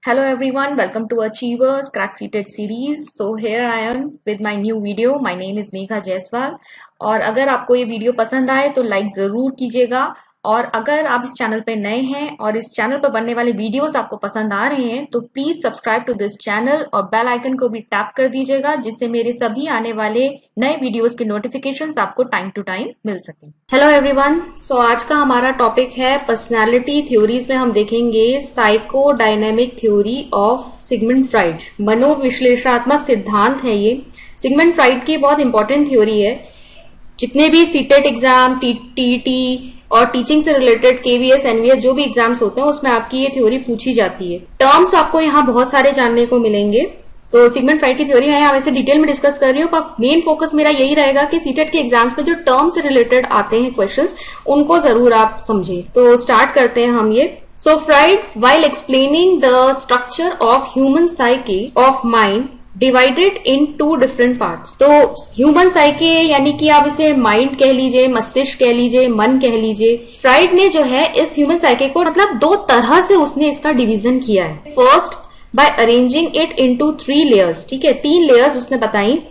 Hello everyone, welcome to Achievers Crack Seated series. So here I am with my new video. My name is Megha Jaiswal. और अगर आपको ये video पसंद आए तो like जरूर कीजिएगा, और अगर आप इस चैनल पे नए हैं और इस चैनल पर बनने वाले वीडियोस आपको पसंद आ रहे हैं तो please subscribe to this channel और बेल आइकन को भी टैप कर दीजिएगा, जिससे मेरे सभी आने वाले नए वीडियोस के नोटिफिकेशंस आपको टाइम टू टाइम मिल सके। हेलो एवरीवन, सो आज का हमारा टॉपिक है पर्सनालिटी थ्योरीज में हम देखेंगे psychodynamic theory of Sigmund Freud. मनोविश्लेषणात्मक सिद्धांत है ये। सिगमंड फ्राइड की बहुत इंपॉर्टेंट थ्योरी है। जितने भी सीटेट एग्जाम, टीटी और टीचिंग से रिलेटेड केवीएस, एनवीएस जो भी एग्जाम्स होते हैं उसमें आपकी ये थ्योरी पूछी जाती है। टर्म्स आपको यहाँ बहुत सारे जानने को मिलेंगे। तो सिगमंड फ्राइड की थ्योरी मैं वैसे डिटेल में डिस्कस कर रही हूँ, पर मेन फोकस मेरा यही रहेगा कि सीटेट के एग्जाम्स में जो टर्म से रिलेटेड आते हैं क्वेश्चंस, उनको जरूर आप समझें। तो स्टार्ट करते हैं हम ये। So Freud, while explaining the structure of human psyche of mind, divided in two different parts. तो ह्यूमन साइके यानी कि आप इसे माइंड कह लीजिए, मस्तिष्क कह लीजिए, मन कह लीजिए। फ्राइड ने जो है इस ह्यूमन साइके को मतलब दो तरह से उसने इसका डिवीजन किया है। First by arranging it into 3 layers. ठीक है, 3 लेयर्स उसने बताई,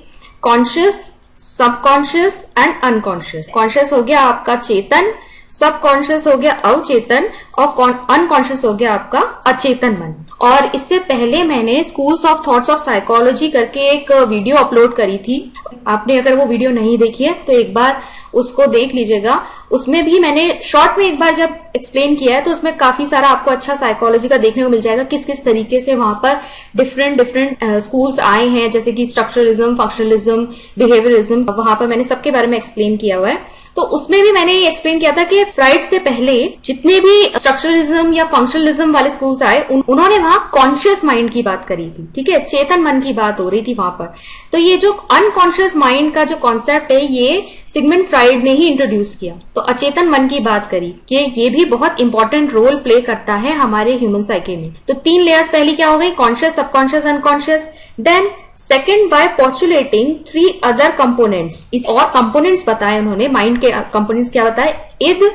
conscious, subconscious and unconscious. Conscious हो गया आपका चेतन, सबकॉन्शियस हो गया अवचेतन, और अनकॉन्शियस हो गया आपका अचेतन मन। और इससे पहले मैंने schools of thoughts of psychology करके एक वीडियो अपलोड करी थी। आपने अगर वो वीडियो नहीं देखी है तो एक बार उसको देख लीजिएगा। उसमें भी मैंने शॉर्ट में एक बार जब एक्सप्लेन किया है तो उसमें काफी सारा आपको अच्छा साइकोलॉजी का देखने को मिल जाएगा, किस किस तरीके से वहां पर डिफरेंट स्कूल्स आए हैं, जैसे कि स्ट्रक्चरलिज्म, फंक्शनलिज्म, बिहेवियरिज्म। वहां पर मैंने सबके बारे में एक्सप्लेन किया हुआ है। तो उसमें भी मैंने ये एक्सप्लेन किया था कि फ्राइड से पहले जितने भी स्ट्रक्चरलिज्म या फंक्शनलिज्म वाले स्कूल्स आए, उन्होंने वहां कॉन्शियस माइंड की बात करी थी। ठीक है, चेतन मन की बात हो रही थी वहां पर। तो ये जो अनकॉन्शियस माइंड का जो कॉन्सेप्ट है, ये सिगमंड फ्राइड ने ही इंट्रोड्यूस किया। तो अचेतन मन की बात करी कि ये भी बहुत इंपॉर्टेंट रोल प्ले करता है हमारे ह्यूमन साइके में। तो 3 लेयर्स पहली क्या हो गई, conscious, subconscious, unconscious. Then second by postulating 3 other components. इस और कंपोनेंट्स बताए उन्होंने, माइंड के कंपोनेंट्स क्या बताए, इद,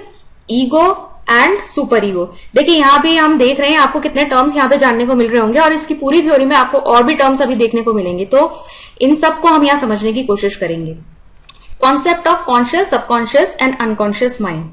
ईगो एंड सुपर ईगो। देखिए यहाँ भी हम देख रहे हैं, आपको कितने टर्म्स यहाँ पे जानने को मिल रहे होंगे, और इसकी पूरी थ्योरी में आपको और भी टर्म्स अभी देखने को मिलेंगे। तो इन सबको हम यहाँ समझने की कोशिश करेंगे। Concept of conscious, subconscious and unconscious mind.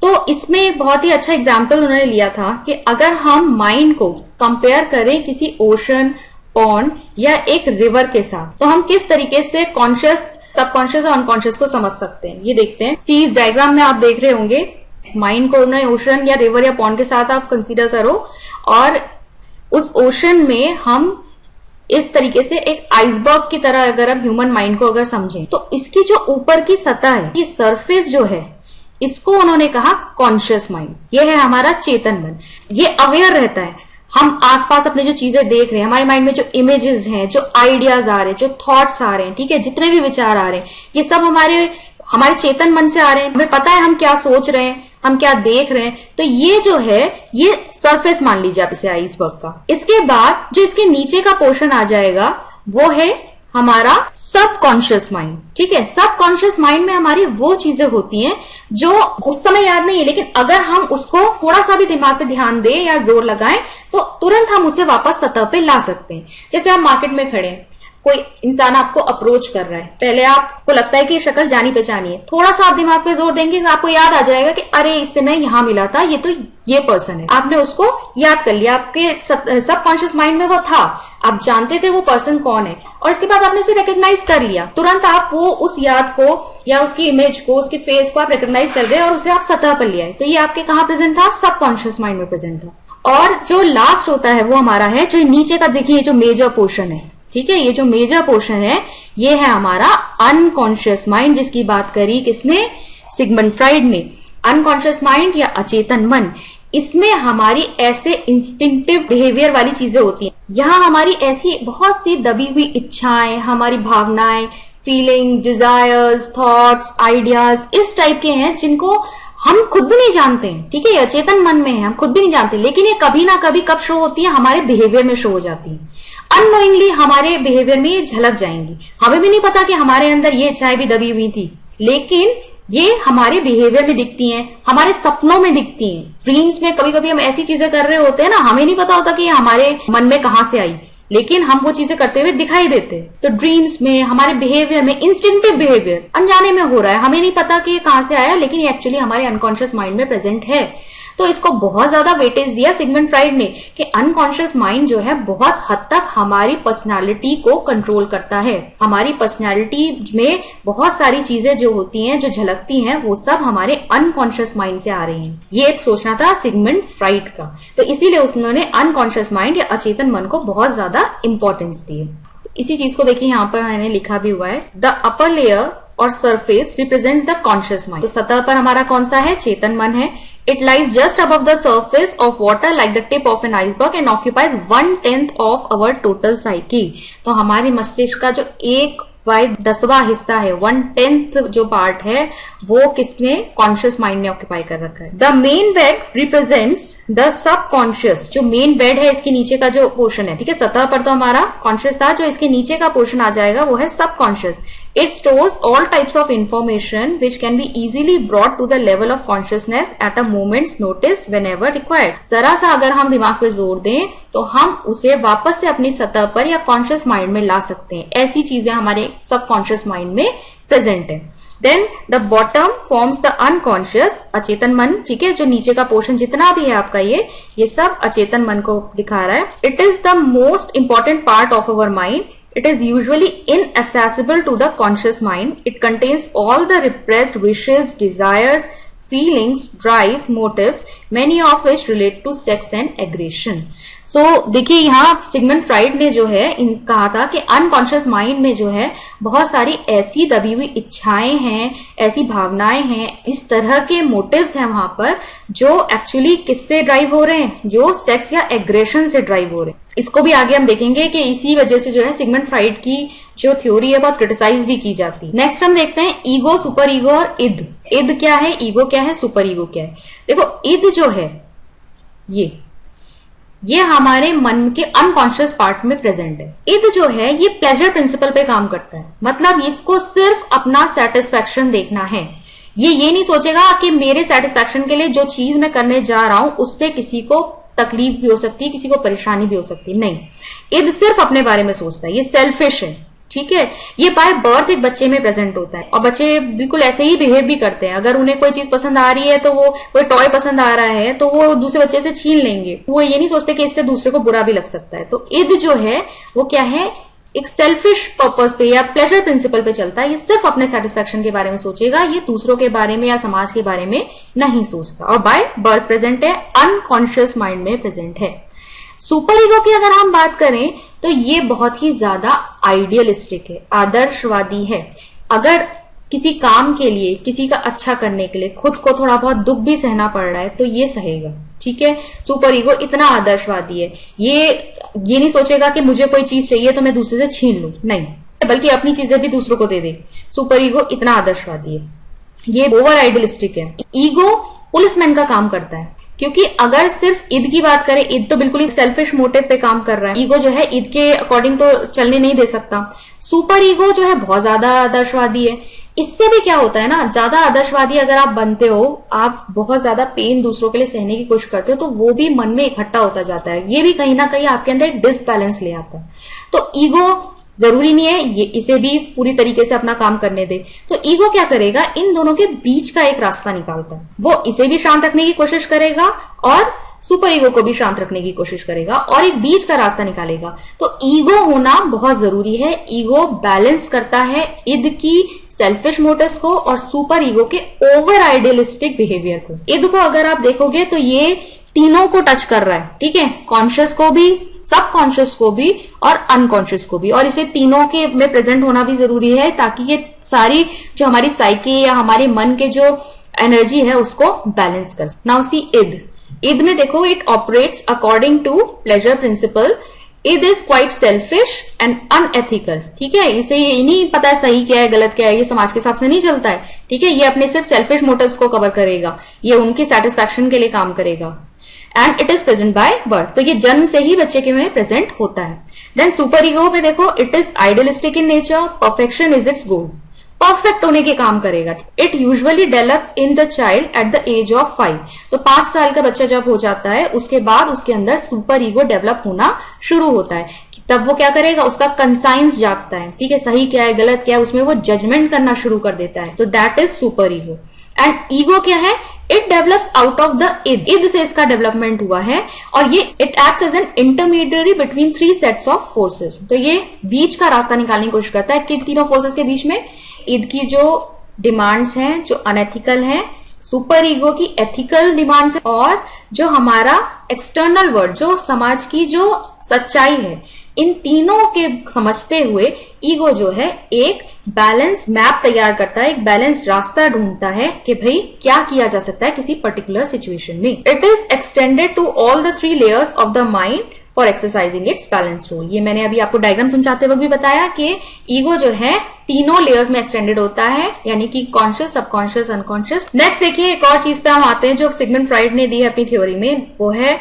तो इसमें एक बहुत ही अच्छा एग्जाम्पल उन्होंने लिया था कि अगर हम माइंड को कंपेयर करें किसी ओशन, पॉन्ड या एक रिवर के साथ, तो हम किस तरीके से कॉन्शियस, सबकॉन्शियस और अनकॉन्शियस को समझ सकते हैं, ये देखते हैं। सी इस डायग्राम में आप देख रहे होंगे, माइंड को उन्होंने ओशन या रिवर या पॉन्ड के साथ आप कंसीडर करो, और उस ओशन में हम इस तरीके से एक आइसबर्ग की तरह अगर हम ह्यूमन माइंड को अगर समझें, तो इसकी जो ऊपर की सतह है, ये सरफेस जो है, इसको उन्होंने कहा कॉन्शियस माइंड। ये है हमारा चेतन मन। ये अवेयर रहता है, हम आसपास अपने जो चीजें देख रहे हैं, हमारे माइंड में जो इमेजेस हैं, जो आइडियाज आ रहे हैं, जो थॉट्स आ रहे हैं, ठीक है, जितने भी विचार आ रहे हैं, ये सब हमारे चेतन मन से आ रहे हैं। हमें पता है हम क्या सोच रहे हैं, हम क्या देख रहे हैं। तो ये जो है, ये सरफेस मान लीजिए आप इसे आइसबर्ग का। इसके बाद जो इसके नीचे का पोर्शन आ जाएगा, वो है हमारा सबकॉन्शियस माइंड। ठीक है, सबकॉन्शियस माइंड में हमारी वो चीजें होती हैं जो उस समय याद नहीं है, लेकिन अगर हम उसको थोड़ा सा भी दिमाग पे ध्यान दें या जोर लगाएं तो तुरंत हम उसे वापस सतह पे ला सकते हैं। जैसे आप मार्केट में खड़े हैं, कोई इंसान आपको अप्रोच कर रहा है, पहले आपको लगता है कि ये शक्ल जानी पहचानी है, थोड़ा सा आप दिमाग पे जोर देंगे तो आपको याद आ जाएगा कि अरे इससे मैं यहां मिला था, ये तो ये पर्सन है। आपने उसको याद कर लिया, आपके सबकॉन्शियस माइंड में वो था, आप जानते थे वो पर्सन कौन है, और इसके बाद आपने उसे रिकॉग्नाइज कर लिया। तुरंत आप वो उस याद को या उसकी इमेज को, उसके फेस को आप रिकॉग्नाइज कर गए और उसे आप सतह पर ले आए। तो ये आपके कहाँ प्रेजेंट था, सबकॉन्शियस माइंड में प्रेजेंट था। और जो लास्ट होता है वो हमारा है, जो नीचे का देखिए जो मेजर पोर्शन है, ठीक है, ये जो मेजर पोर्शन है, ये है हमारा अनकॉन्शियस माइंड, जिसकी बात करी किसने, सिगमंड फ्राइड ने। अनकॉन्शियस माइंड या अचेतन मन, इसमें हमारी ऐसे इंस्टिंक्टिव बिहेवियर वाली चीजें होती हैं। यहाँ हमारी ऐसी बहुत सी दबी हुई इच्छाएं, हमारी भावनाएं, फीलिंग्स, डिजायर्स, थॉट्स, आइडियाज इस टाइप के हैं जिनको हम खुद भी नहीं जानते हैं। ठीक है, ये अचेतन मन में है, हम खुद भी नहीं जानते, लेकिन ये कभी ना कभी कब शो होती है, हमारे बिहेवियर में शो हो जाती है। अननोइंगली हमारे बिहेवियर में ये झलक जाएंगी। हमें भी नहीं पता कि हमारे अंदर ये इच्छाएं भी दबी हुई थी, लेकिन ये हमारे बिहेवियर में दिखती हैं, हमारे सपनों में दिखती हैं। ड्रीम्स में कभी कभी हम ऐसी चीजें कर रहे होते हैं ना, हमें नहीं पता होता कि हमारे मन में कहां से आई, लेकिन हम वो चीजें करते हुए दिखाई देते। तो ड्रीम्स में, हमारे बिहेवियर में, इंस्टिंक्टिव बिहेवियर अनजाने में हो रहा है, हमें नहीं पता कि ये कहां से आया, लेकिन ये एक्चुअली हमारे अनकॉन्शियस माइंड में प्रेजेंट है। तो इसको बहुत ज्यादा वेटेज दिया सिगमंड फ्राइड ने कि अनकॉन्शियस माइंड जो है बहुत हद तक हमारी पर्सनालिटी को कंट्रोल करता है। हमारी पर्सनालिटी में बहुत सारी चीजें जो होती हैं, जो झलकती हैं, वो सब हमारे अनकॉन्शियस माइंड से आ रही हैं। ये सोचना था सिगमंड फ्राइड का, तो इसीलिए उन्होंने अनकॉन्शियस माइंड या अचेतन मन को बहुत ज्यादा इंपॉर्टेंस दी है। इसी चीज को देखिए यहाँ पर मैंने लिखा भी हुआ है, द अपर लेयर और surface represents the conscious mind. तो सतह पर हमारा कौन सा है? चेतन मन है। It lies just above the surface of water like the tip of an iceberg and occupies 1/10 of our total psyche. तो हमारे मस्तिष्क का जो 1/10वां हिस्सा है, 1/10 जो पार्ट है, वो किसने? कॉन्शियस माइंड ने ऑक्यूपाई कर रखा है। The main bed represents the subconscious. जो मेन बेड है, इसके नीचे का जो पोर्शन है, ठीक है, सतह पर तो हमारा कॉन्शियस था, जो इसके नीचे का पोर्शन आ जाएगा वो है subconscious. It stores all types of information which can be easily brought to the level of consciousness at a moment's notice whenever required. जरा सा अगर हम दिमाग पे जोर दें तो हम उसे वापस से अपनी सतह पर या कॉन्शियस माइंड में ला सकते हैं। ऐसी चीजें हमारे सबकॉन्शियस माइंड में प्रेजेंट है। Then the bottom forms the unconscious, अचेतन मन, ठीक है, जो नीचे का पोर्शन जितना भी है आपका ये सब अचेतन मन को दिखा रहा है। It is the most important part of our mind. It is usually inaccessible to the conscious mind. It contains all the repressed wishes, desires, feelings, drives, motives, many of which relate to sex and aggression. So देखिए यहाँ Sigmund Freud ने जो है कहा था कि unconscious mind में जो है बहुत सारी ऐसी दबी हुई इच्छाएं हैं, ऐसी भावनाएं हैं, इस तरह के मोटिव्स हैं वहां पर जो एक्चुअली किससे ड्राइव हो रहे हैं? जो सेक्स या एग्रेशन से ड्राइव हो रहे हैं। इसको भी आगे हम देखेंगे कि इसी वजह से जो है सिगमंड फ्राइड की जो थ्योरी है बहुत क्रिटिसाइज भी की जाती है। नेक्स्ट हम देखते हैं ईगो, सुपर ईगो और इद। इद क्या है, ईगो क्या है, सुपर ईगो क्या है? देखो इद जो है ये हमारे मन के अनकॉन्शियस पार्ट में प्रेजेंट है। इद जो है ये प्लेजर प्रिंसिपल पे काम करता है, मतलब इसको सिर्फ अपना सेटिस्फेक्शन देखना है। ये नहीं सोचेगा कि मेरे सेटिस्फेक्शन के लिए जो चीज मैं करने जा रहा हूं उससे किसी को तकलीफ भी हो सकती है, किसी को परेशानी भी हो सकती है। नहीं, इद सिर्फ अपने बारे में सोचता है, ये सेल्फिश है, ठीक है। ये बाय बर्थ एक बच्चे में प्रेजेंट होता है और बच्चे बिल्कुल ऐसे ही बिहेव भी करते हैं। अगर उन्हें कोई चीज पसंद आ रही है तो वो कोई टॉय पसंद आ रहा है तो वो दूसरे बच्चे से छीन लेंगे। वो ये नहीं सोचते कि इससे दूसरे को बुरा भी लग सकता है। तो इद जो है वो क्या है, एक सेल्फिश पर्पस पे या प्लेजर प्रिंसिपल पे चलता है। ये सिर्फ अपने सेटिस्फेक्शन के बारे में सोचेगा, ये दूसरों के बारे में या समाज के बारे में नहीं सोचता और बाय बर्थ प्रेजेंट है, अनकॉन्शियस माइंड में प्रेजेंट है। सुपर ईगो की अगर हम बात करें तो ये बहुत ही ज्यादा आइडियलिस्टिक है, आदर्शवादी है। अगर किसी काम के लिए, किसी का अच्छा करने के लिए खुद को थोड़ा बहुत दुख भी सहना पड़ रहा है तो ये सहेगा, ठीक है। सुपर ईगो इतना आदर्शवादी है, ये नहीं सोचेगा कि मुझे कोई चीज चाहिए तो मैं दूसरे से छीन लूं, नहीं, बल्कि अपनी चीजें भी दूसरों को दे दे। सुपर ईगो इतना आदर्शवादी है, ये ओवर आइडियलिस्टिक है। ईगो पुलिसमैन का काम करता है, क्योंकि अगर सिर्फ ईद की बात करें, ईद तो बिल्कुल ही सेल्फिश मोटिव पे काम कर रहा है। ईगो जो है ईद के अकॉर्डिंग तो चलने नहीं दे सकता। सुपर ईगो जो है बहुत ज्यादा आदर्शवादी है। इससे भी क्या होता है ना, ज्यादा आदर्शवादी अगर आप बनते हो, आप बहुत ज्यादा पेन दूसरों के लिए सहने की कोशिश करते हो, तो वो भी मन में इकट्ठा होता जाता है। ये भी कहीं ना कहीं आपके अंदर एक डिसबैलेंस ले आता है। तो ईगो जरूरी नहीं है ये इसे भी पूरी तरीके से अपना काम करने दे। तो ईगो क्या करेगा, इन दोनों के बीच का एक रास्ता निकालता है। वो इसे भी शांत रखने की कोशिश करेगा और सुपर ईगो को भी शांत रखने की कोशिश करेगा और एक बीच का रास्ता निकालेगा। तो ईगो होना बहुत जरूरी है। ईगो बैलेंस करता है ईद की सेल्फिश मोटिव्स को और सुपर ईगो के ओवर आइडियलिस्टिक बिहेवियर को। ईद को अगर आप देखोगे तो ये तीनों को टच कर रहा है, ठीक है, कॉन्शियस को भी, सबकॉन्शियस को भी और अनकॉन्शियस को भी, और इसे तीनों के में प्रेजेंट होना भी जरूरी है ताकि ये सारी जो हमारी साइकी या हमारे मन के जो एनर्जी है उसको बैलेंस कर। नाउ सी ईद में देखो, it operates according to pleasure principle. Id is quite selfish and unethical, ठीक है। इसे ये नहीं पता है सही क्या है गलत क्या है, ये समाज के हिसाब से नहीं चलता है, ठीक है। ये अपने सिर्फ सेल्फिश मोटिव्स को कवर करेगा, ये उनकी सेटिस्फैक्शन के लिए काम करेगा। And it is present by birth, तो ये जन्म से ही बच्चे के में प्रेजेंट होता है। देन सुपर ईगो पे देखो, it is idealistic in nature, perfection is its goal. Perfect होने के काम करेगा। It usually develops in the child at the age of 5। तो 5 साल का बच्चा जब हो जाता है उसके बाद उसके अंदर सुपर ईगो डेवलप होना शुरू होता है। तब वो क्या करेगा, उसका कंसाइंस जागता है, ठीक है, सही क्या है गलत क्या है, उसमें वो जजमेंट करना शुरू कर देता है। तो that is superego. And ego क्या है, it develops out of the id से इसका डेवलपमेंट हुआ है, और ये it acts as an intermediary between 3 sets of forces. तो ये बीच का रास्ता निकालने की कोशिश करता है कि तीनों फोर्सेस के बीच में ईद की जो डिमांड्स हैं जो अनएथिकल हैं, सुपर ईगो की एथिकल डिमांड्स है, और जो हमारा एक्सटर्नल वर्ल्ड जो समाज की जो सच्चाई है, इन तीनों के समझते हुए ईगो जो है एक बैलेंस मैप तैयार करता है, एक बैलेंस रास्ता ढूंढता है कि भाई क्या किया जा सकता है किसी पर्टिकुलर सिचुएशन में। It is extended to all the 3 layers of the mind for exercising its balance role. ये मैंने अभी आपको डायग्राम समझाते वक्त भी बताया कि ईगो जो है तीनों लेयर्स में एक्सटेंडेड होता है, यानी कि कॉन्शियस, सबकॉन्शियस, अनकॉन्शियस। नेक्स्ट देखिए एक और चीज पे हम आते हैं जो सिगमंड फ्राइड ने दी है अपनी थ्योरी में, वो है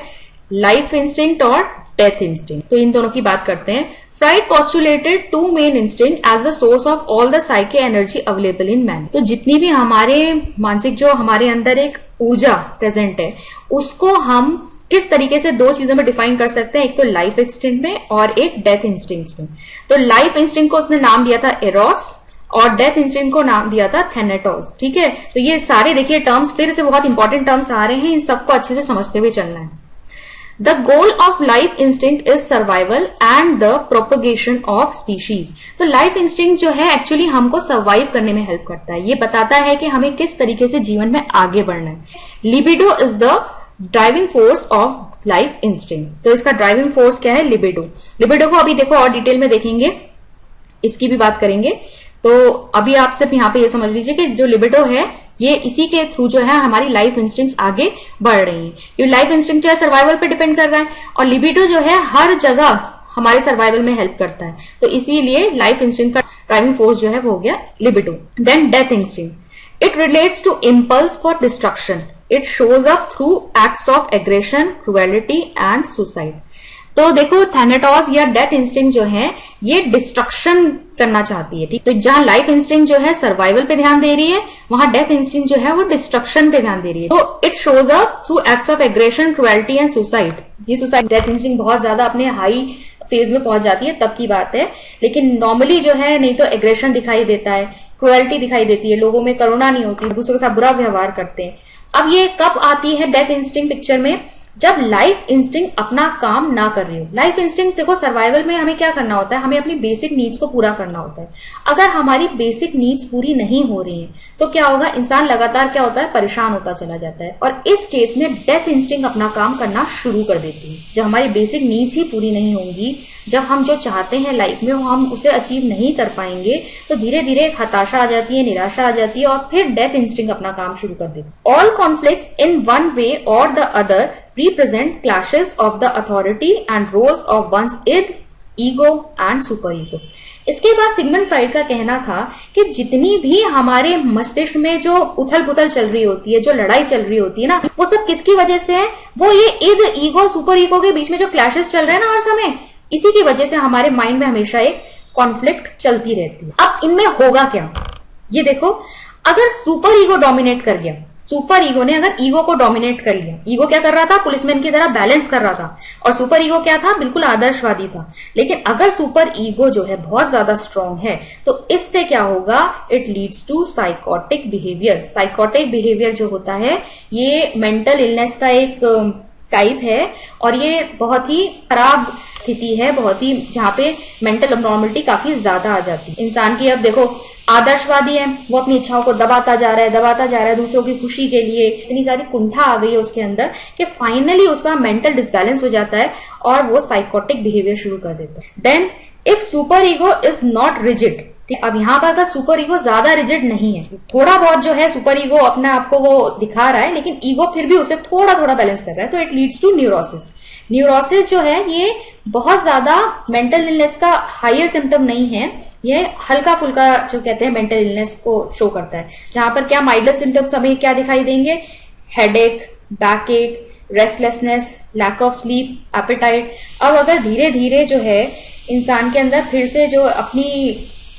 लाइफ इंस्टिंक्ट और डेथ इंस्टिंक्ट। तो इन दोनों की बात करते हैं। Fried postulated 2 main instinct as the source of all the psyche energy available in man। तो जितनी भी हमारे मानसिक जो हमारे अंदर एक ऊर्जा प्रेजेंट है उसको हम किस तरीके से 2 चीजों में डिफाइन कर सकते हैं, एक तो लाइफ इंस्टिंक्ट में और एक डेथ इंस्टिंक्ट में। तो लाइफ इंस्टिंक्ट को उसने नाम दिया था एरोस और डेथ इंस्टिंक्ट को नाम दिया था थैनेटोस। ठीक है, तो ये सारे देखिए टर्म्स फिर से बहुत इंपॉर्टेंट टर्म्स आ रहे हैं, इन सबको अच्छे से समझते हुए चलना है। The goal of life instinct is survival and the propagation of species। तो लाइफ इंस्टिंक्ट जो है एक्चुअली हमको सर्वाइव करने में हेल्प करता है, ये बताता है कि हमें किस तरीके से जीवन में आगे बढ़ना है। Libido is the driving force of life instinct. तो इसका ड्राइविंग फोर्स क्या है, लिबिडो। लिबिडो को अभी देखो और डिटेल में देखेंगे, इसकी भी बात करेंगे। तो अभी आप सिर्फ यहाँ पे ये समझ लीजिए कि जो लिबिडो है ये इसी के थ्रू जो है हमारी लाइफ इंस्टिंक्ट्स आगे बढ़ रही हैं। ये लाइफ इंस्टिंक्ट जो है सर्वाइवल पे डिपेंड कर रहा है, और लिबिडो जो है हर जगह हमारे सर्वाइवल में हेल्प करता है। तो इसीलिए लाइफ इंस्टिंक्ट का ड्राइविंग फोर्स जो है वो हो गया libido. Then death instinct, it relates to impulse for destruction. It shows up through acts of aggression, cruelty and suicide. तो देखो थैनेटोस या डेथ इंस्टिंक्ट जो है ये डिस्ट्रक्शन करना चाहती है, ठीक। तो जहां लाइफ इंस्टिंक्ट जो है सर्वाइवल पे ध्यान दे रही है, वहां डेथ इंस्टिंक्ट जो है वो डिस्ट्रक्शन पे ध्यान दे रही है। तो it shows up through acts of aggression, cruelty and suicide. ये सुसाइड डेथ इंस्टिंक्ट बहुत ज्यादा अपने हाई फेज में पहुंच जाती है तब की बात है, लेकिन नॉर्मली जो है नहीं तो एग्रेशन दिखाई देता है, क्रुएलिटी दिखाई देती है, लोगों में करुणा नहीं होती, दूसरों के साथ बुरा व्यवहार करते हैं। अब ये कब आती है डेथ इंस्टिंक्ट पिक्चर में, जब लाइफ इंस्टिंक्ट अपना काम ना कर रही हो। लाइफ इंस्टिंक्ट देखो सर्वाइवल में हमें क्या करना होता है, हमें अपनी बेसिक नीड्स को पूरा करना होता है। अगर हमारी बेसिक नीड्स पूरी नहीं हो रही हैं तो क्या होगा, इंसान लगातार क्या होता है, परेशान होता चला जाता है, और इस केस में डेथ इंस्टिंक्ट अपना काम करना शुरू कर देती है। जब हमारी बेसिक नीड्स ही पूरी नहीं होंगी, जब हम जो चाहते हैं लाइफ में वो हम उसे अचीव नहीं कर पाएंगे, तो धीरे धीरे एक हताशा आ जाती है, निराशा आ जाती है, और फिर डेथ इंस्टिंक्ट अपना काम शुरू कर देती है। All conflicts in one way और the other represent clashes of the authority and roles of one's id, ego and super ego। इसके बाद सिगमंड फ्राइड का कहना था कि जितनी भी हमारे मस्तिष्क में जो उथल पुथल चल रही होती है, जो लड़ाई चल रही होती है ना, वो सब किसकी वजह से है, वो ये इद, ईगो, सुपर ईगो के बीच में जो क्लैशेस चल रहे हैं ना हर समय, इसी की वजह से हमारे माइंड में हमेशा एक कॉन्फ्लिक्ट चलती रहती है। अब इनमें होगा क्या, ये देखो, अगर सुपर ईगो डोमिनेट कर गया, सुपर ईगो ने अगर ईगो को डोमिनेट कर लिया, ईगो क्या कर रहा था, पुलिसमैन की तरह बैलेंस कर रहा था, और सुपर ईगो क्या था, बिल्कुल आदर्शवादी था। लेकिन अगर सुपर ईगो जो है बहुत ज्यादा स्ट्रांग है तो इससे क्या होगा, it leads to psychotic behaviour. Psychotic behaviour जो होता है ये मेंटल इलनेस का एक टाइप है, और ये बहुत ही खराब स्थिति है, बहुत ही जहां पे मेंटल अबनॉर्मलिटी काफी ज्यादा आ जाती है इंसान की। अब देखो आदर्शवादी है, वो अपनी इच्छाओं को दबाता जा रहा है दूसरों की खुशी के लिए, इतनी सारी कुंठा आ गई है उसके अंदर कि फाइनली उसका मेंटल डिसबैलेंस हो जाता है और वो साइकोटिक बिहेवियर शुरू कर देता है। Then if super ego is not rigid, अब यहाँ पर अगर सुपर ईगो ज्यादा रिजिड नहीं है, थोड़ा बहुत जो है सुपर ईगो अपने आप को वो दिखा रहा है, लेकिन ईगो फिर भी उसे थोड़ा थोड़ा बैलेंस कर रहा है, तो it leads to neurosis. Neurosis जो है ये बहुत ज्यादा मेंटल इलनेस का हायर सिम्टम नहीं है, ये हल्का फुल्का जो कहते हैं मेंटल इलनेस को शो करता है, जहां पर क्या माइल्ड सिम्टम्स हमें क्या दिखाई देंगे, headache, backache, restlessness, lack of sleep, appetite. अब अगर धीरे धीरे जो है इंसान के अंदर फिर से जो अपनी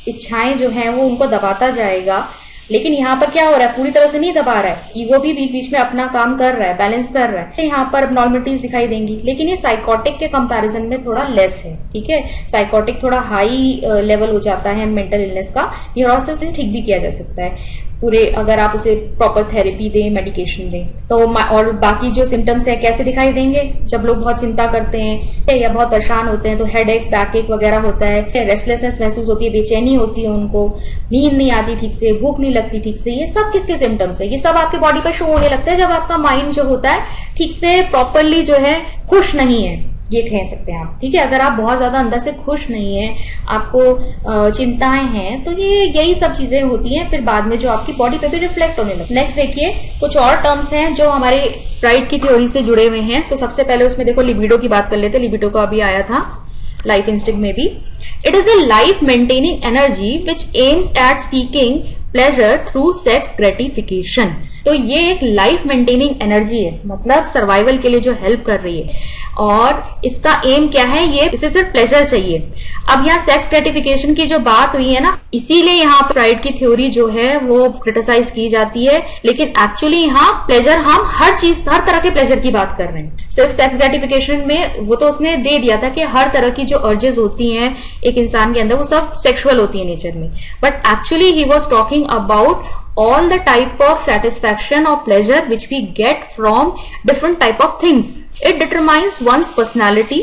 इच्छाएं जो हैं वो उनको दबाता जाएगा। लेकिन यहाँ पर क्या हो रहा है, पूरी तरह से नहीं दबा रहा है, ईगो भी बीच बीच में अपना काम कर रहा है, बैलेंस कर रहा है। यहाँ पर एब्नॉर्मलिटीज दिखाई देंगी, लेकिन ये साइकोटिक के कंपैरिजन में थोड़ा लेस है। ठीक है, साइकोटिक थोड़ा हाई लेवल हो जाता है मेंटल इलनेस का। न्यूरोसिस से ठीक भी किया जा सकता है पूरे, अगर आप उसे प्रॉपर थेरेपी दें, मेडिकेशन दें तो। और बाकी जो सिम्टम्स है कैसे दिखाई देंगे, जब लोग बहुत चिंता करते हैं या बहुत परेशान होते हैं तो हेडेक, बैकएक वगैरह होता है, रेस्टलेसनेस महसूस होती है, बेचैनी होती है उनको, नींद नहीं आती ठीक से, भूख नहीं लगती ठीक से। ये सब किसके सिम्टम्स है, ये सब आपके बॉडी पर शो होने लगता है जब आपका माइंड जो होता है ठीक से प्रॉपरली जो है खुश नहीं है, ये कह सकते हैं आप। ठीक है, अगर आप बहुत ज्यादा अंदर से खुश नहीं है, आपको चिंताएं हैं, तो ये यही सब चीजें होती हैं, फिर बाद में जो आपकी बॉडी पे भी रिफ्लेक्ट होने लगता है। नेक्स्ट देखिए, कुछ और टर्म्स हैं जो हमारे फ्राइड की थ्योरी से जुड़े हुए हैं। तो सबसे पहले उसमें देखो लिबिडो की बात कर लेते हैं। लिबिडो का अभी आया था लाइफ इंस्टिंक्ट में भी। It is a life maintaining energy which aims at seeking pleasure through sex gratification. तो ये एक लाइफ मेंटेनिंग एनर्जी है, मतलब सर्वाइवल के लिए जो हेल्प कर रही है। और इसका एम क्या है, ये इसे सिर्फ प्लेजर चाहिए। अब यहाँ सेक्स ग्रेटिफिकेशन की जो बात हुई है ना, इसीलिए यहाँ फ्राइड की थ्योरी जो है वो क्रिटिसाइज की जाती है। लेकिन एक्चुअली यहाँ प्लेजर, हम हर चीज, हर तरह के प्लेजर की बात कर रहे हैं। सिर्फ सेक्स ग्रेटिफिकेशन में वो तो उसने दे दिया था कि हर तरह की जो अर्जेस होती हैं एक इंसान के अंदर वो सब सेक्सुअल होती है नेचर में। But actually he was talking about all the type of satisfaction or pleasure which we get from different type of things. It determines one's personality.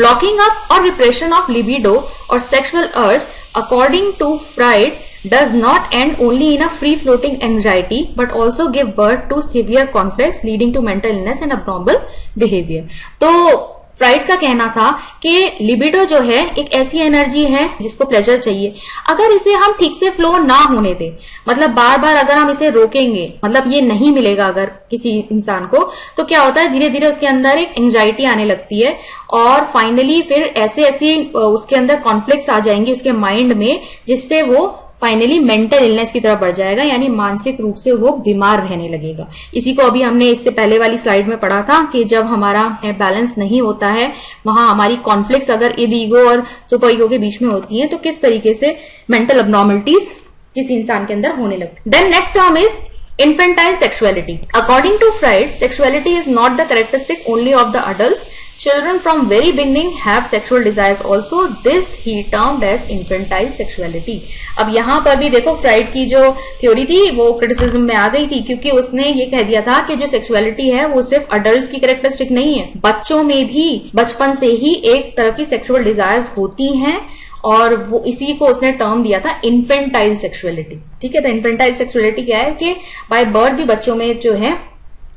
Blocking up or repression of libido or sexual urge, according to Freud, does not end only in a free-floating anxiety but also give birth to severe conflicts leading to mental illness and abnormal behavior. तो fried का कहना था कि libido जो है एक ऐसी energy है जिसको प्लेजर चाहिए। अगर इसे हम ठीक से फ्लो ना होने दें, मतलब बार बार अगर हम इसे रोकेंगे, मतलब ये नहीं मिलेगा अगर किसी इंसान को, तो क्या होता है, धीरे धीरे उसके अंदर एक एंजाइटी आने लगती है और फाइनली फिर ऐसे ऐसे उसके अंदर कॉन्फ्लिक्ट्स आ जाएंगे उसके माइंड में, जिससे वो फाइनली मेंटल इलनेस की तरफ बढ़ जाएगा, यानी मानसिक रूप से वो बीमार रहने लगेगा। इसी को अभी हमने इससे पहले वाली स्लाइड में पढ़ा था कि जब हमारा बैलेंस नहीं होता है, वहां हमारी कॉन्फ्लिक्ट्स अगर इद ईगो और सुपर ईगो के बीच में होती हैं, तो किस तरीके से मेंटल अबनॉर्मलिटीज किसी इंसान के अंदर होने लगती है। Then next term is infantile sexuality. According to Freud, sexuality is not the characteristic only of the adults. Children from very beginning have sexual desires also. This he termed as infantile sexuality. अब यहाँ पर भी देखो fried की जो theory थी वो criticism में आ गई थी, क्योंकि उसने ये कह दिया था कि जो सेक्सुअलिटी है वो सिर्फ अडल्ट की कैरेक्टरिस्टिक नहीं है, बच्चों में भी बचपन से ही एक तरह की सेक्सुअल डिजायर्स होती हैं, और वो इसी को उसने टर्म दिया था इन्फेंटाइल सेक्सुअलिटी। ठीक है, तो इन्फेंटाइल सेक्सुअलिटी क्या है कि बाय बर्थ भी बच्चों में जो है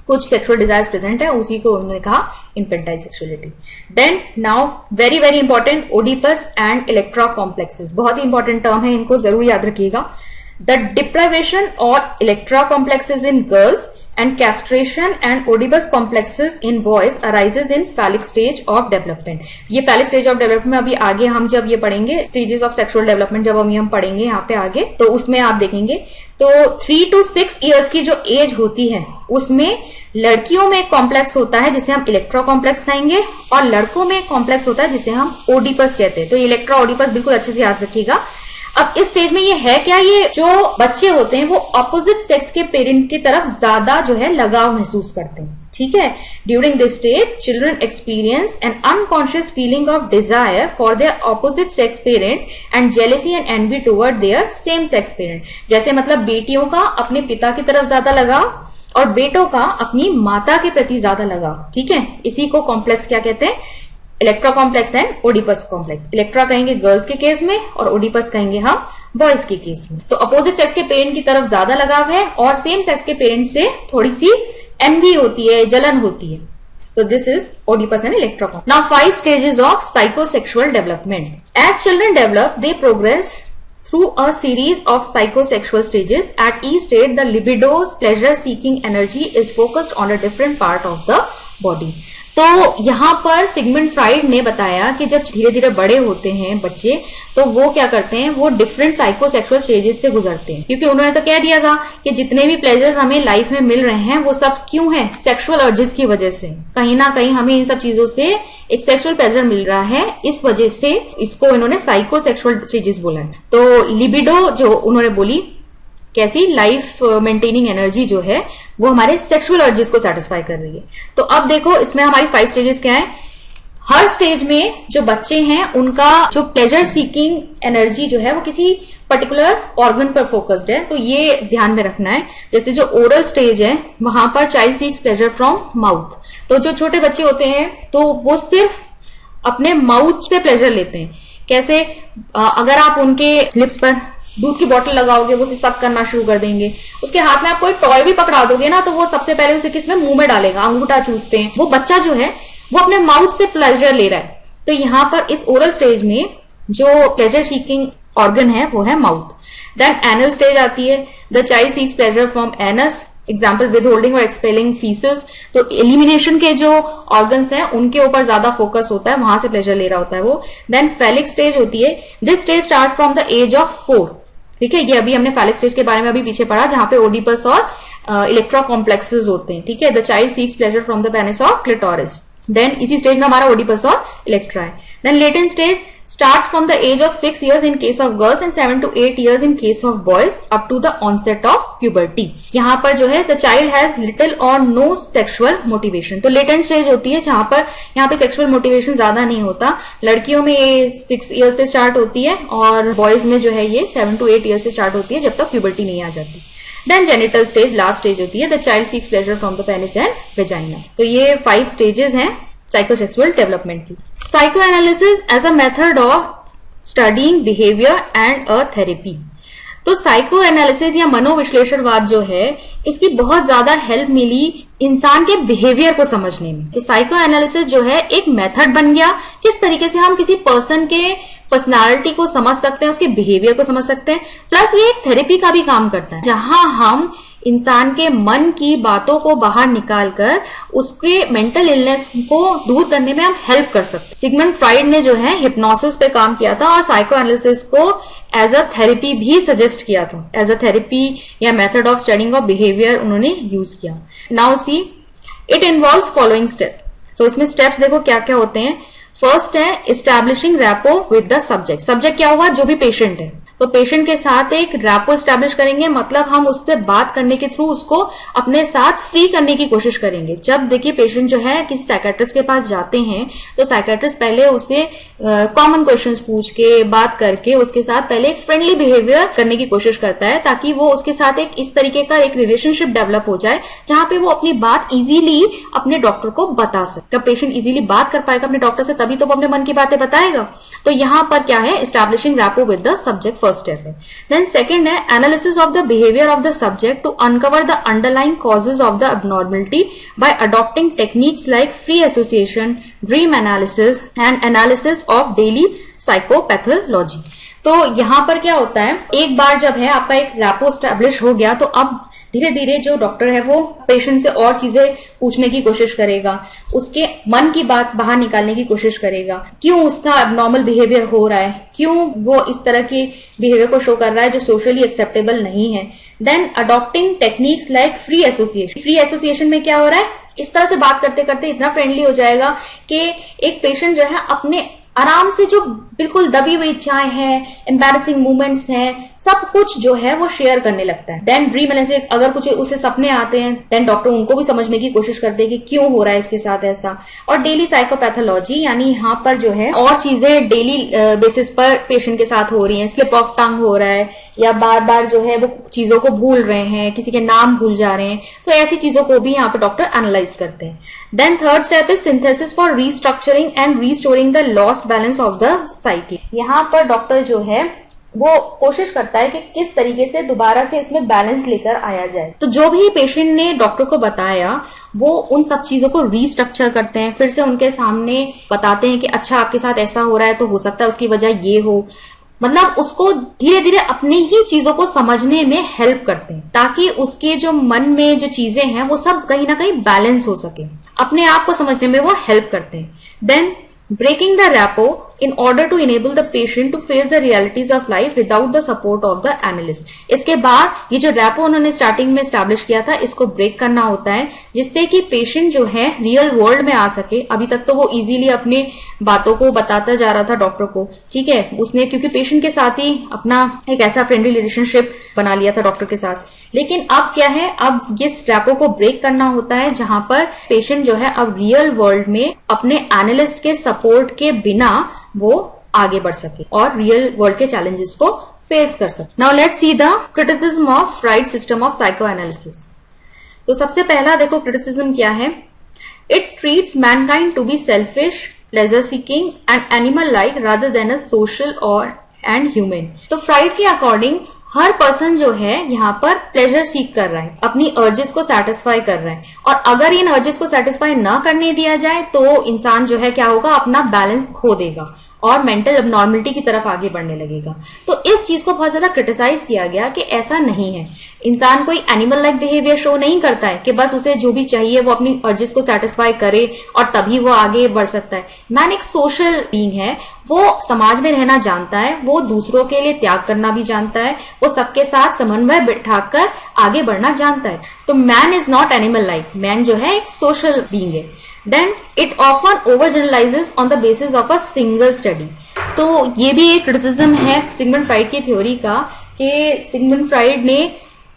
कुछ सेक्सुअल डिजायर्स प्रेजेंट है, उसी को उन्होंने कहा infantile sexuality. Then now very very important, Oedipus and Electra complexes, बहुत ही इंपॉर्टेंट टर्म है, इनको जरूर याद रखिएगा। द डिप्राइवेशन और Electra complexes in girls and castration and Oedipus complexes in boys arises in phallic stage of development. ये phallic stage of development में अभी आगे हम जब ये पढ़ेंगे stages of sexual development, जब हम पढ़ेंगे यहाँ पे आगे, तो उसमें आप देखेंगे तो 3 to 6 years की जो एज होती है उसमें लड़कियों में कॉम्प्लेक्स होता है जिसे हम इलेक्ट्रा कॉम्प्लेक्स कहेंगे, और लड़कों में कॉम्प्लेक्स होता है जिसे हम ओडिपस कहते हैं। तो इलेक्ट्रा ओडिपस बिल्कुल अच्छे से याद रखिएगा। अब इस स्टेज में ये है क्या, ये जो बच्चे होते हैं वो ऑपोजिट सेक्स के पेरेंट की तरफ ज्यादा जो है लगाव महसूस करते हैं। ठीक है, during this stage children experience an unconscious feeling of desire for their opposite sex parent and jealousy and envy toward their same sex parent. जैसे मतलब बेटियों का अपने पिता की तरफ ज्यादा लगाव और बेटों का अपनी माता के प्रति ज्यादा लगाव। ठीक है, इसी को कॉम्प्लेक्स क्या कहते हैं, Electra complex and Oedipus complex. Electra कहेंगे गर्ल्स के केस में और ओडिपस कहेंगे हम बॉयज के केस में। तो अपोजिट सेक्स के पेरेंट की तरफ ज्यादा लगाव है और सेम सेक्स के पेरेंट से थोड़ी सी एनवी होती है, जलन होती है। तो this is Oedipus and Electra complex. Now 5 stages of psychosexual development. As children develop they progress through a series of psychosexual stages. At each stage, the libido's pleasure-seeking energy is focused on a different part of the body. तो यहाँ पर Sigmund Freud ने बताया कि जब धीरे धीरे बड़े होते हैं बच्चे, तो वो क्या करते हैं, वो डिफरेंट साइकोसेक्सुअल स्टेजेस से गुजरते हैं। क्योंकि उन्होंने तो कह दिया था कि जितने भी प्लेजर्स हमें लाइफ में मिल रहे हैं वो सब क्यों है, सेक्सुअल अर्जेस की वजह से। कहीं ना कहीं हमें इन सब चीजों से एक सेक्सुअल प्लेजर मिल रहा है, इस वजह से इसको इन्होंने साइकोसेक्सुअल स्टेजेस बोला है। तो लिबिडो जो उन्होंने बोली, कैसी लाइफ मेंटेनिंग एनर्जी जो है वो हमारे सेक्सुअल अर्जेस को सेटिस्फाई कर रही है। तो अब देखो इसमें हमारी 5 स्टेजेस क्या है। हर स्टेज में जो बच्चे हैं उनका जो प्लेजर सीकिंग एनर्जी जो है वो किसी पर्टिकुलर ऑर्गन पर फोकस्ड है, तो ये ध्यान में रखना है। जैसे जो ओरल स्टेज है वहां पर child seeks pleasure from mouth. तो जो छोटे बच्चे होते हैं तो वो सिर्फ अपने माउथ से प्लेजर लेते हैं। कैसे, अगर आप उनके लिप्स पर दूध की बोतल लगाओगे वो उसे सक करना शुरू कर देंगे। उसके हाथ में आप कोई टॉय भी पकड़ा दोगे ना तो वो सबसे पहले उसे किसमें, मुंह में डालेगा, अंगूठा चूसते हैं। वो बच्चा जो है वो अपने माउथ से प्लेजर ले रहा है। तो यहाँ पर इस ओरल स्टेज में जो प्लेजर सीकिंग ऑर्गन है वो है माउथ। देन एनल स्टेज आती है। The child seeks pleasure from anus, example with holding और एक्सपेलिंग फीसेस। तो एलिमिनेशन के जो ऑर्गन्स हैं उनके ऊपर ज्यादा फोकस होता है, वहां से प्लेजर ले रहा होता है वो। देन फैलिक स्टेज होती है। This stage start from the age of 4। ठीक है, ये अभी हमने फैलिक स्टेज के बारे में अभी पीछे पढ़ा, जहां पे ओडिपस और इलेक्ट्रा कॉम्प्लेक्सेस होते हैं। ठीक है, the child seeks pleasure from the penis of clitoris. Then इसी स्टेज में हमारा ओडिपस और इलेक्ट्रा है। Then latent stage starts from the age of 6 years in case of girls and 7 to 8 years in case of boys up to the onset of puberty. यहाँ पर जो है the child has little or no sexual motivation. तो latent stage होती है जहां पर यहाँ पे sexual motivation ज्यादा नहीं होता। लड़कियों में ये 6 years से स्टार्ट होती है और बॉयज में जो है ये 7 to 8 years से स्टार्ट होती है जब तक puberty नहीं आ जाती। Then genital stage last stage होती है। The child seeks pleasure from the penis and vagina. तो ये 5 स्टेजेस हैं साइकोसेक्सुअल डेवलपमेंट की। Psychoanalysis as a method of studying behaviour and a therapy. तो साइको एनालिसिस या मनोविश्लेषणवाद जो है इसकी बहुत ज्यादा हेल्प मिली इंसान के बिहेवियर को समझने में। तो साइको एनालिसिस जो है एक मेथड बन गया, किस तरीके से हम किसी पर्सन के पर्सनालिटी को समझ सकते हैं, उसके बिहेवियर को समझ सकते हैं। प्लस ये एक थेरेपी का भी काम करता है, जहां हम इंसान के मन की बातों को बाहर निकालकर उसके मेंटल इलनेस को दूर करने में हम हेल्प कर सकते हैं। सिगमंड फ्राइड ने जो है हिप्नोसिस पे काम किया था और साइको एनालिसिस को एज अ थेरेपी भी सजेस्ट किया था। एज अ थेरेपी या method of studying of behaviour उन्होंने यूज किया। Now see it involves following step. तो इसमें स्टेप्स देखो क्या क्या होते हैं। फर्स्ट है establishing rapport with the subject. Subject क्या हुआ, जो भी पेशेंट है। तो पेशेंट के साथ एक रैपो एस्टैब्लिश करेंगे, मतलब हम उससे बात करने के थ्रू उसको अपने साथ फ्री करने की कोशिश करेंगे। जब देखिए पेशेंट जो है किसी साइकेट्रिस्ट के पास जाते हैं तो साइकेट्रिस्ट पहले उसे कॉमन क्वेश्चंस पूछ के बात करके उसके साथ पहले एक फ्रेंडली बिहेवियर करने की कोशिश करता है, ताकि वो उसके साथ एक इस तरीके का एक रिलेशनशिप डेवलप हो जाए जहां पे वो अपनी बात इजीली अपने डॉक्टर को बता सके। पेशेंट इजीली बात कर पाएगा अपने डॉक्टर से, तभी तो वो अपने मन की बातें बताएगा। तो यहां पर क्या है, establishing rapport with the subject first step है। देन सेकंड है analysis of the behaviour of the subject to uncover the underlying causes of the abnormality by adopting techniques like free association, dream analysis and analysis of daily psychopathology. तो यहां पर क्या होता है, एक बार जब है आपका एक रैपो एस्टैब्लिश हो गया तो अब धीरे धीरे जो डॉक्टर है वो पेशेंट से और चीजें पूछने की कोशिश करेगा, उसके मन की बात बाहर निकालने की कोशिश करेगा, क्यों उसका एबनॉर्मल बिहेवियर हो रहा है, क्यों वो इस तरह के बिहेवियर को शो कर रहा है जो सोशली एक्सेप्टेबल नहीं है। Then adopting techniques like free association. Free association में क्या हो रहा है, इस तरह से बात करते करते इतना फ्रेंडली हो जाएगा कि एक पेशेंट जो है अपने आराम से जो बिल्कुल दबी हुई इच्छाएं हैं, एम्बैरेसिंग मूवमेंट्स हैं, सब कुछ जो है वो शेयर करने लगता है। देन ड्रीम एनालिसिस, अगर कुछ उसे सपने आते हैं देन डॉक्टर उनको भी समझने की कोशिश करते हैं कि क्यों हो रहा है इसके साथ ऐसा। और डेली साइकोपैथोलॉजी, यानी यहाँ पर जो है और चीजें डेली बेसिस पर पेशेंट के साथ हो रही हैं, स्लिप ऑफ टंग हो रहा है या बार बार जो है वो चीजों को भूल रहे हैं, किसी के नाम भूल जा रहे हैं, तो ऐसी चीजों को भी यहाँ पर डॉक्टर एनालाइज करते हैं। Then third step is synthesis for restructuring and restoring the lost balance of the psyche. यहाँ पर डॉक्टर जो है वो कोशिश करता है कि किस तरीके से दोबारा से इसमें बैलेंस लेकर आया जाए। तो जो भी पेशेंट ने डॉक्टर को बताया वो उन सब चीजों को रीस्ट्रक्चर करते हैं, फिर से उनके सामने बताते हैं कि अच्छा आपके साथ ऐसा हो रहा है तो हो सकता है उसकी वजह ये हो। मतलब उसको धीरे धीरे अपनी ही चीजों को समझने में हेल्प करते हैं ताकि उसके जो मन में जो चीजें हैं वो सब कहीं ना कहीं बैलेंस हो सके। अपने आप को समझने में वो हेल्प करते हैं। Then breaking the rapport in order to enable the patient to face the realities of life without the support of the analyst. इसके बाद ये जो रैपो उन्होंने स्टार्टिंग में स्टैब्लिश किया था, इसको ब्रेक करना होता है जिससे कि पेशेंट जो है रियल वर्ल्ड में आ सके। अभी तक तो वो इजीली अपनी बातों को बताता जा रहा था डॉक्टर को, ठीक है, उसने क्योंकि पेशेंट के साथ ही अपना एक ऐसा फ्रेंडली रिलेशनशिप बना लिया था डॉक्टर के साथ। लेकिन अब क्या है, अब इस रैपो को ब्रेक करना होता है जहां पर पेशेंट जो है अब रियल वर्ल्ड में अपने एनालिस्ट के सपोर्ट के बिना वो आगे बढ़ सके और रियल वर्ल्ड के चैलेंजेस को फेस कर सके। Now let's see the criticism of Freud system of psychoanalysis. तो सबसे पहला देखो क्रिटिसिज्म क्या है, it treats mankind to be selfish, pleasure seeking and animal like rather than a social और एंड ह्यूमन। तो फ्राइड के अकॉर्डिंग हर पर्सन जो है यहाँ पर प्लेजर सीक कर रहा है, अपनी अर्जेस को सेटिस्फाई कर रहा है, और अगर इन अर्जेस को सेटिस्फाई ना करने दिया जाए तो इंसान जो है क्या होगा, अपना बैलेंस खो देगा और मेंटल एबनॉर्मलिटी की तरफ आगे बढ़ने लगेगा। तो इस चीज को बहुत ज्यादा क्रिटिसाइज किया गया कि ऐसा नहीं है, इंसान कोई एनिमल लाइक बिहेवियर शो नहीं करता है कि बस उसे जो भी चाहिए वो अपनी अर्जेस को सेटिस्फाई करे और तभी वो आगे बढ़ सकता है। मैन एक सोशल बीइंग है, वो समाज में रहना जानता है, वो दूसरों के लिए त्याग करना भी जानता है, वो सबके साथ समन्वय बिठाकर आगे बढ़ना जानता है। तो man is not animal like, man जो है एक सोशल बीइंग है। Then it often overgeneralizes on the basis of a single study। तो ये भी एक क्रिटिसिज्म है सिगमंड फ्राइड की थ्योरी का कि सिगमंड फ्राइड ने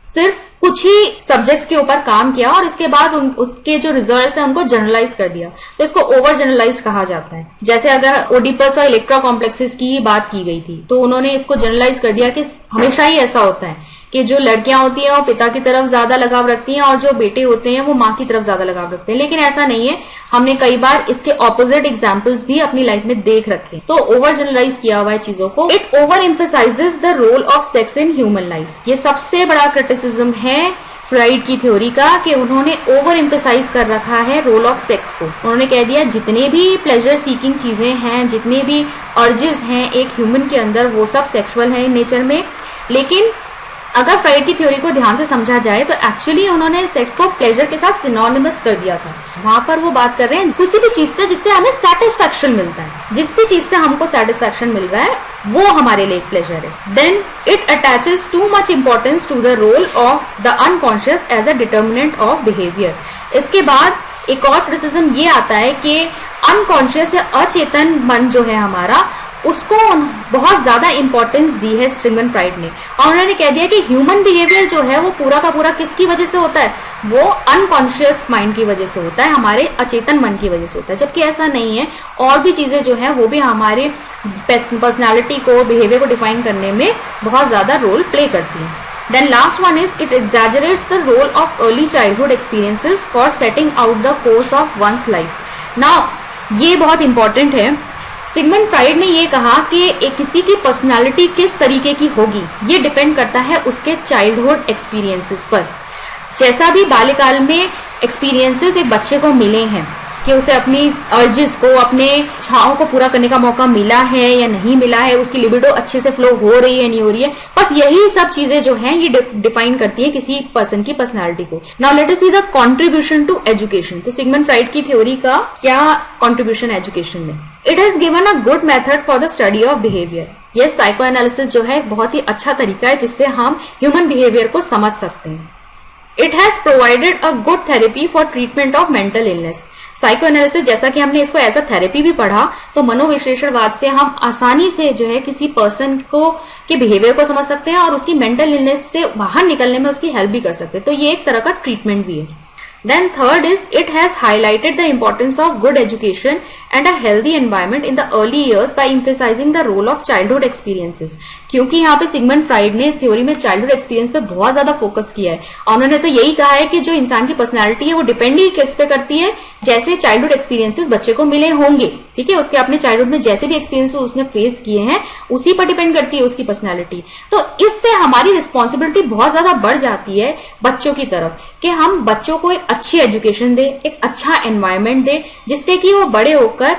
सिर्फ कुछ ही सब्जेक्ट्स के ऊपर काम किया और इसके बाद उसके जो रिजल्ट्स हैं उनको जनरलाइज कर दिया, तो इसको ओवर जनरलाइज कहा जाता है। जैसे अगर ओडिपस और इलेक्ट्रा कॉम्प्लेक्सेस की बात की गई थी तो उन्होंने इसको जनरलाइज कर दिया कि हमेशा ही ऐसा होता है कि जो लड़कियां होती हैं वो पिता की तरफ ज्यादा लगाव रखती हैं और जो बेटे होते हैं वो माँ की तरफ ज्यादा लगाव रखते हैं। लेकिन ऐसा नहीं है, हमने कई बार इसके ऑपोजिट एग्जाम्पल्स भी अपनी लाइफ में देख रखे। तो ओवर जनरलाइज किया हुआ है चीजों को। It over emphasises the role of sex in human life. ये सबसे बड़ा क्रिटिसिज्म है फ्राइड की थ्योरी का कि उन्होंने ओवर एम्फेसाइज कर रखा है रोल ऑफ सेक्स को। उन्होंने कह दिया जितने भी प्लेजर सीकिंग चीजें हैं, जितने भी अर्जेस हैं एक ह्यूमन के अंदर, वो सब सेक्सुअल है नेचर में। लेकिन अगर फ्राइड की थ्योरी को ध्यान से समझा जाए तो एक्चुअली उन्होंने सेक्स को प्लेजर के साथ सिनोनिमस कर दिया था। वहां पर वो बात कर रहे हैं किसी भी चीज से जिससे हमें सेटिस्फैक्शन मिलता है, जिस भी चीज से हमको सेटिस्फैक्शन मिल रहा है वो हमारे लिए एक प्लेजर है। Then it attaches too much importance to the role of the unconscious as a determinant of behaviour. इसके बाद एक और क्रिटिसिज्म ये आता है कि अनकॉन्शियस या अचेतन मन जो है हमारा, उसको बहुत ज्यादा इंपॉर्टेंस दी है सिगमंड फ्राइड ने, और उन्होंने कह दिया कि ह्यूमन बिहेवियर जो है वो पूरा का पूरा किसकी वजह से होता है, वो अनकॉन्शियस माइंड की वजह से होता है, हमारे अचेतन मन की वजह से होता है। जबकि ऐसा नहीं है, और भी चीजें जो है वो भी हमारे पर्सनैलिटी को, बिहेवियर को डिफाइन करने में बहुत ज्यादा रोल प्ले करती है। Then last one is it exaggerates the role of early childhood experiences for setting out the course of one's life। Now ये बहुत इंपॉर्टेंट है। सिगमंड फ्राइड ने ये कहा कि किसी की पर्सनालिटी किस तरीके की होगी ये डिपेंड करता है उसके चाइल्डहुड एक्सपीरियंसेस पर। जैसा भी बाल्यकाल में एक्सपीरियंसेस एक बच्चे को मिले हैं कि उसे अपनी अर्जेस को, अपने इच्छाओं को पूरा करने का मौका मिला है या नहीं मिला है, उसकी लिबिडो अच्छे से फ्लो हो रही है नहीं हो रही है, बस यही सब चीजें जो हैं ये डिफाइन करती है किसी पर्सन की पर्सनालिटी को। Now let us see the contribution to education. तो सिगमंड फ्राइड की थ्योरी का क्या कंट्रीब्यूशन एजुकेशन में? It has given a good method for the study of behaviour. यह साइको एनालिसिस जो है बहुत ही अच्छा तरीका है जिससे हम ह्यूमन बिहेवियर को समझ सकते हैं। It has provided a good therapy for treatment of mental illness. Psycho analysis, जैसा कि हमने इसको एज अ थेरेपी भी पढ़ा, तो मनोविश्लेषणवाद से हम आसानी से जो है किसी पर्सन को के बिहेवियर को समझ सकते हैं और उसकी मेंटल इलनेस से बाहर निकलने में उसकी हेल्प भी कर सकते हैं। तो ये एक तरह का ट्रीटमेंट भी है। Then third is it has highlighted the importance of good education and a healthy environment in the early years by emphasizing the role of childhood experiences। क्योंकि यहाँ पे सिगमंड फ्राइड ने इस थ्योरी में चाइल्डहुड एक्सपीरियंस पे बहुत ज्यादा focus किया है और उन्होंने तो यही कहा है कि जो इंसान की पर्सनैलिटी है वो डिपेंड ही किस पे करती है, जैसे चाइल्डहुड एक्सपीरियंसेस बच्चे को मिले होंगे, ठीक है, उसके अपने चाइल्डहुड में जैसे भी एक्सपीरियंस उसने फेस किए हैं उसी पर डिपेंड करती है उसकी पर्सनैलिटी। तो इससे हमारी रिस्पॉन्सिबिलिटी बहुत ज्यादा बढ़ जाती है बच्चों की तरफ कि हम बच्चों को एक अच्छी एजुकेशन दे, एक अच्छा एनवायरमेंट दे, जिससे कि वो बड़े होकर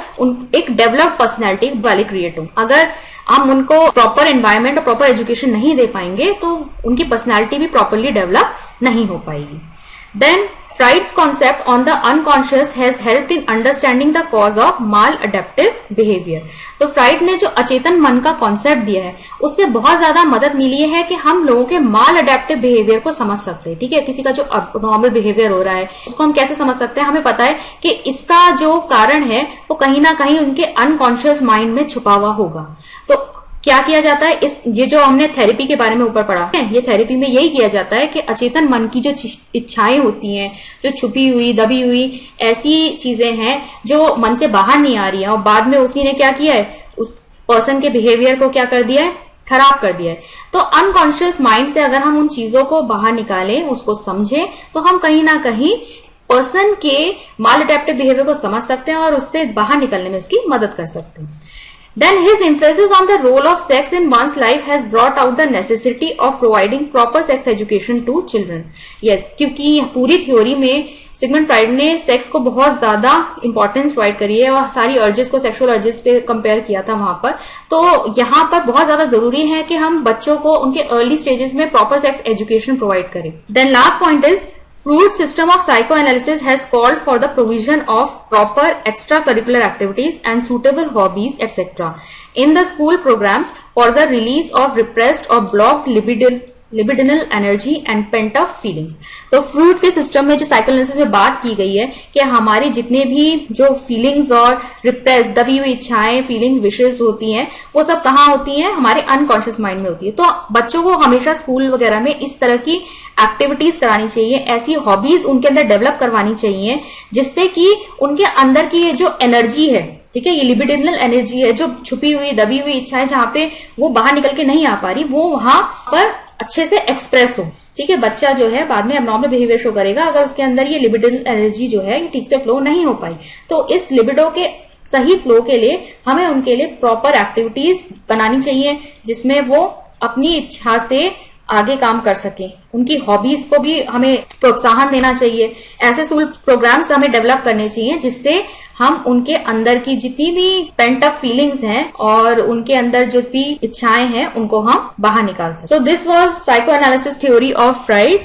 एक डेवलप्ड पर्सनैलिटी वाले क्रिएट हो। अगर हम उनको प्रॉपर एनवायरमेंट और प्रॉपर एजुकेशन नहीं दे पाएंगे तो उनकी पर्सनैलिटी भी प्रॉपरली डेवलप नहीं हो पाएगी। Then Freud's concept on the unconscious has helped in understanding the cause of maladaptive behavior. तो फ्राइड ने जो अचेतन मन का कॉन्सेप्ट दिया है उससे बहुत ज्यादा मदद मिली है कि हम लोगों के माल अडेप्टिव बिहेवियर को समझ सकते हैं। ठीक है, किसी का जो नॉर्मल बिहेवियर हो रहा है उसको हम कैसे समझ सकते हैं? हमें पता है कि इसका जो कारण है वो कहीं ना कहीं उनके अनकॉन्शियस माइंड में छुपा हुआ होगा। तो क्या किया जाता है, ये जो हमने थेरेपी के बारे में ऊपर पढ़ा है, ये थेरेपी में यही किया जाता है कि अचेतन मन की जो इच्छाएं होती हैं, जो छुपी हुई दबी हुई ऐसी चीजें हैं जो मन से बाहर नहीं आ रही है और बाद में उसी ने क्या किया है, उस पर्सन के बिहेवियर को क्या कर दिया है, खराब कर दिया है। तो अनकॉन्शियस माइंड से अगर हम उन चीजों को बाहर निकालें, उसको समझें, तो हम कहीं ना कहीं पर्सन के माल अडेप्टिव बिहेवियर को समझ सकते हैं और उससे बाहर निकलने में उसकी मदद कर सकते हैं। Then his emphasis on the role of sex in one's life has brought out the necessity of providing proper sex education to children. Yes, क्योंकि पूरी थ्योरी में सिगमंड फ्राइड ने सेक्स को बहुत ज्यादा इंपॉर्टेंस प्रोवाइड करी है और सारी अर्जेस को सेक्सुअल अर्जेस से कंपेयर किया था वहां पर। तो यहाँ पर बहुत ज्यादा जरूरी है कि हम बच्चों को उनके अर्ली स्टेजेस में प्रॉपर सेक्स एजुकेशन प्रोवाइड करें। Then last point is Freud's system of psychoanalysis has called for the provision of proper extracurricular activities and suitable hobbies, etc. in the school programs for the release of repressed or blocked libidinal energy and pent up feelings. तो Freud के system में जो psychoanalysis में बात की गई है कि हमारी जितने भी जो फीलिंग्स और रिप्रेस दबी हुई इच्छाएं, फीलिंग्स, विशेस होती हैं, वो सब कहाँ होती हैं, हमारे अनकॉन्शियस माइंड में होती है। तो बच्चों को हमेशा स्कूल वगैरह में इस तरह की एक्टिविटीज करानी चाहिए, ऐसी हॉबीज उनके अंदर डेवलप करवानी चाहिए जिससे कि उनके अंदर की ये जो एनर्जी है, ठीक है, ये लिबिडिनल एनर्जी है, जो छुपी हुई दबी हुई इच्छाएं जहां पे वो बाहर निकल के नहीं आ पा रही, वो वहां पर अच्छे से एक्सप्रेस हो। ठीक है, बच्चा जो है बाद में एबनॉर्मल बिहेवियर शो करेगा अगर उसके अंदर ये लिबिडिनल एनर्जी जो है ठीक से फ्लो नहीं हो पाई। तो इस लिबिडो के सही फ्लो के लिए हमें उनके लिए प्रॉपर एक्टिविटीज बनानी चाहिए जिसमें वो अपनी इच्छा से आगे काम कर सके। उनकी हॉबीज को भी हमें प्रोत्साहन देना चाहिए। ऐसे स्कूल प्रोग्राम्स हमें डेवलप करने चाहिए जिससे हम उनके अंदर की जितनी भी पेंट अप फीलिंग्स हैं और उनके अंदर जो भी इच्छाएं हैं उनको हम बाहर निकाल सकें। So this was psycho analysis theory of fried.